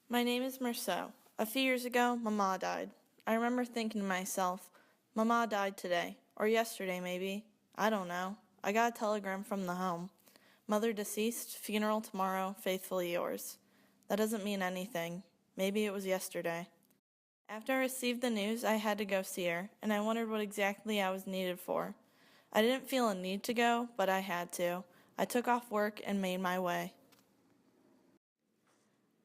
My name is Meursault. A few years ago, Mama died. I remember thinking to myself, Mama died today, or yesterday maybe. I don't know. I got a telegram from the home. Mother deceased, funeral tomorrow, faithfully yours. That doesn't mean anything. Maybe it was yesterday. After I received the news, I had to go see her, and I wondered what exactly I was needed for. I didn't feel a need to go, but I had to. I took off work and made my way.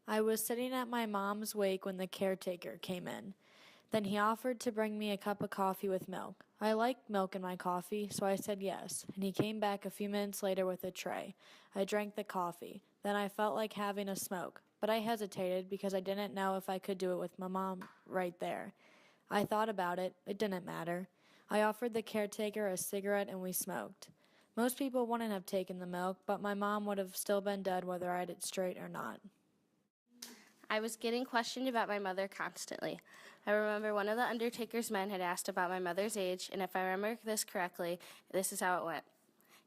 I was sitting at my mom's wake when the caretaker came in. Then he offered to bring me a cup of coffee with milk. I liked milk in my coffee, so I said yes, and he came back a few minutes later with a tray. I drank the coffee. Then I felt like having a smoke, but I hesitated because I didn't know if I could do it with my mom right there. I thought about it. It didn't matter. I offered the caretaker a cigarette and we smoked. Most people wouldn't have taken the milk, but my mom would have still been dead whether I did it straight or not. I was getting questioned about my mother constantly. I remember one of the undertaker's men had asked about my mother's age, and if I remember this correctly, this is how it went.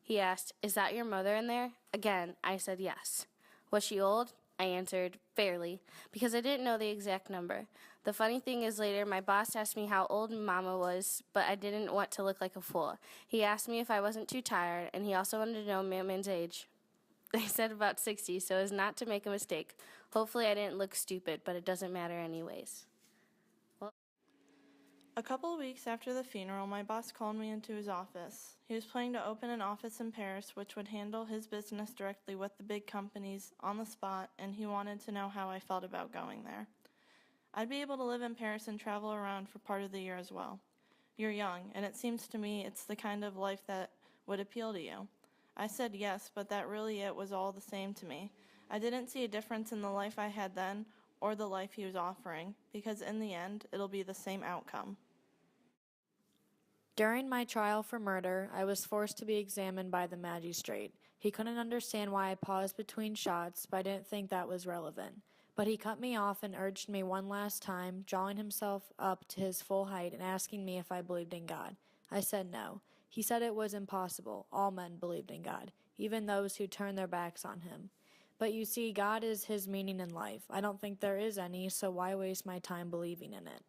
He asked, "Is that your mother in there?" Again, I said yes. Was she old? I answered, "Fairly," because I didn't know the exact number. The funny thing is later, my boss asked me how old Mama was, but I didn't want to look like a fool. He asked me if I wasn't too tired, and he also wanted to know Mama's age. I said about 60, so as not to make a mistake. Hopefully I didn't look stupid, but it doesn't matter anyways. A couple of weeks after the funeral, my boss called me into his office. He was planning to open an office in Paris which would handle his business directly with the big companies on the spot, and he wanted to know how I felt about going there. I'd be able to live in Paris and travel around for part of the year as well. You're young, and it seems to me it's the kind of life that would appeal to you. I said yes, but that really it was all the same to me. I didn't see a difference in the life I had then or the life he was offering, because in the end, it'll be the same outcome. During my trial for murder, I was forced to be examined by the magistrate. He couldn't understand why I paused between shots, but I didn't think that was relevant. But he cut me off and urged me one last time, drawing himself up to his full height and asking me if I believed in God. I said no. He said it was impossible. All men believed in God, even those who turned their backs on him. But you see, God is his meaning in life. I don't think there is any, so why waste my time believing in it?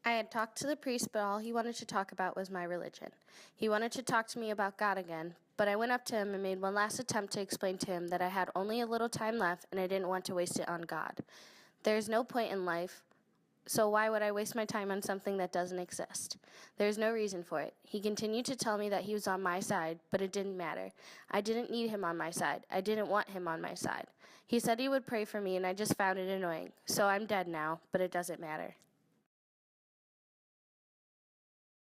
I had talked to the priest, but all he wanted to talk about was my religion. He wanted to talk to me about God again, but I went up to him and made one last attempt to explain to him that I had only a little time left and I didn't want to waste it on God. There is no point in life, so why would I waste my time on something that doesn't exist? There is no reason for it. He continued to tell me that he was on my side, but it didn't matter. I didn't need him on my side. I didn't want him on my side. He said he would pray for me, and I just found it annoying. So I'm dead now, but it doesn't matter.